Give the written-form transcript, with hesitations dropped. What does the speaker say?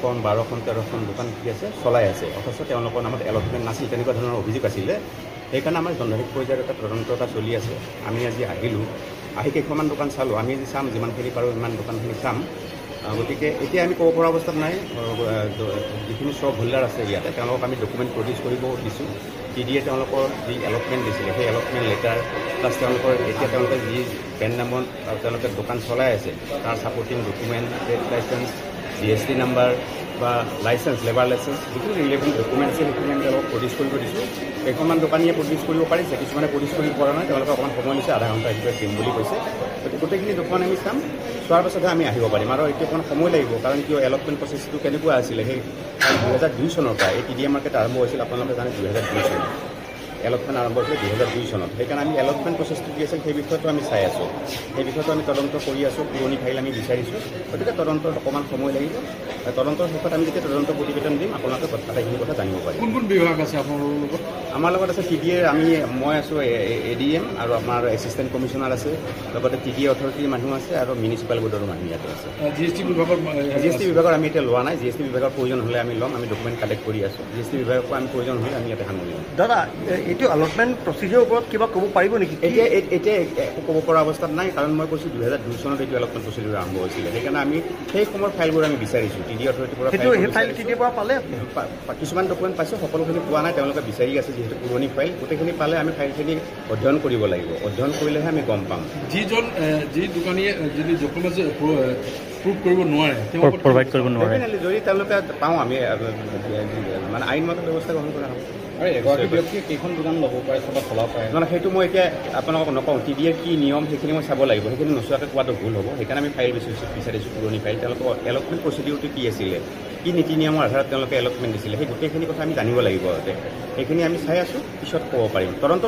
12খন 13খন দোকান কি আছে চলাই আছে অথচ তেওঁলোকৰ নামত এলটমেণ্ট নাছিল তেনেকুৱা ধৰণৰ অভিযোগ আছিলে সেইকাৰণে আমাৰ দণ্ডাধীশ পৰ্যায়ৰ এটা তদন্ত এটা চলি আছে আমি আজি আহিলোঁ আহি কেইখনমান দোকান চালোঁ আমি আজি চাম যিমানখিনি পাৰোঁ ইমান দোকানখিনি চাম গতিকে এতিয়া আমি ক'ব পৰা অৱস্থাত নাই যিখিনি শ্বপ হোল্ডাৰ আছে ইয়াতে তেওঁলোকক আমি ডকুমেণ্ট প্ৰডিউচ কৰিব দিছোঁ TDA তেওঁলোকৰ যি এলটমেণ্ট দিছিলে সেই এলটমেণ্ট লেটাৰ প্লাছ তেওঁলোকৰ এতিয়া তেওঁলোকে যি ব্ৰেণ্ড নামত তেওঁলোকে দোকান চলাই আছে তাৰ supporting document trade licence GST number বা লাইচেঞ্চ লেবাৰ লাইচেঞ্চ যিখিনি ৰিলেভেণ্ট ডকুমেণ্ট আছে সেইখিনি আমি তেওঁলোকক প্ৰডিউচ কৰিব দিছোঁ কেইখনমান দোকানীয়ে প্ৰডিউচ কৰিব পাৰিছে কিছুমানে প্ৰডিউচ কৰিব পৰা নাই তেওঁলোকে অকণমান সময় লৈছে আধা ঘণ্টা ভিতৰত দিম বুলি কৈছে গতিকে গোটেইখিনি দোকান আমি চাম চোৱাৰ পাছতহে আমি আহিব পাৰিম আৰু এতিয়া অকণমান সময় লাগিব কাৰণ কিয় এলটমেণ্ট প্ৰচেছটো কেনেকুৱা আছিলে সেই 2002 চনৰ পৰা এই TDA মাৰ্কেট আৰম্ভ হৈছিল আপোনালোকে জানে 2002 চনত এলটমেণ্ট আৰম্ভ হৈছিলে 2002 চনত সেইকাৰণে আমি এলটমেণ্ট প্ৰচেছটো কি আছিল সেই বিষয়টো আমি চাই আছোঁ সেই বিষয়টো আমি তদন্ত কৰি আছোঁ পুৰণি ফাইল আমি বিচাৰিছোঁ গতিকে তদন্তৰ অকণমান সময় লাগিব তদন্তৰ শেষত আমি যেতিয়া তদন্ত প্ৰতিবেদন দিম আপোনালোকে আটাইখিনি কথা জানিব পাৰিম কোন কোন বিভাগ আছে আপোনালোকৰ লগত আমাৰ লগত আছে TDA মই আছোঁ ADM আৰু আমাৰ এছিষ্টেণ্ট কমিশ্যনাৰ আছে লগতে TDA অথৰিটিৰ মানুহ আছে আৰু মিউনিচিপাল বোৰ্ডৰ মানুহ ইয়াতে আছে GST বিভাগৰ আমি এতিয়া লোৱা নাই GST বিভাগৰ প্ৰয়োজন হ'লে আমি ল'ম আমি ডকুমেণ্ট কালেক্ট কৰি আছোঁ GST বিভাগৰ আমি প্ৰয়োজন হ'লে আমি ইয়াতে সামৰি ল'ম দাদা এইটো এলটমেণ্ট প্ৰচিডিউৰৰ ওপৰত কিবা ক'ব পাৰিব নেকি এতিয়া একো ক'ব পৰা অৱস্থাত নাই কাৰণ মই কৈছোঁ 2002 চনত এইটো এলটমেণ্ট প্ৰচিডিউৰ আৰম্ভ হৈছিলে সেইকাৰণে আমি সেই সময়ৰ ফাইলবোৰ আমি বিচাৰিছোঁ TDA অথৰিটিৰ পৰা TDA পৰা পালে কিছুমান ডকুমেণ্ট পাইছোঁ সকলোখিনি পোৱা নাই তেওঁলোকে বিচাৰি আছে যিহেতু পুৰণি ফাইল গোটেইখিনি পালে আমি ফাইলখিনি অধ্যয়ন কৰিব লাগিব অধ্যয়ন কৰিলেহে আমি গম পাম যি দোকানীয়ে যদি ডকুমেণ্ট প্ৰুভ কৰিব নোৱাৰে প্ৰভাইড কৰিব নোৱাৰে যদি তেওঁলোকে পাওঁ আমি মানে আইনমত ব্যৱস্থা গ্ৰহণ কৰা হ'ব আৰু এগৰাকী ব্যক্তিয়ে কেইখন দোকান ল'ব পাৰে বা চলাব পাৰে মানে সেইটো মই এতিয়া আপোনালোকক নকওঁ TDA কি নিয়ম সেইখিনি মই চাব লাগিব সেইখিনি নোচোৱাকৈ কোৱাটো ভুল হ'ব সেইকাৰণে আমি ফাইল বিচাৰিছোঁ পুৰণি ফাইল তেওঁলোকৰ এলটমেণ্ট প্ৰচিডিউৰটো কি আছিলে কি নীতি নিয়মৰ আধাৰত তেওঁলোকে এলটমেণ্ট দিছিলে সেই গোটেইখিনি কথা আমি জানিব লাগিব সেইখিনি আমি চাই আছোঁ পিছত ক'ব পাৰিম তদন্ত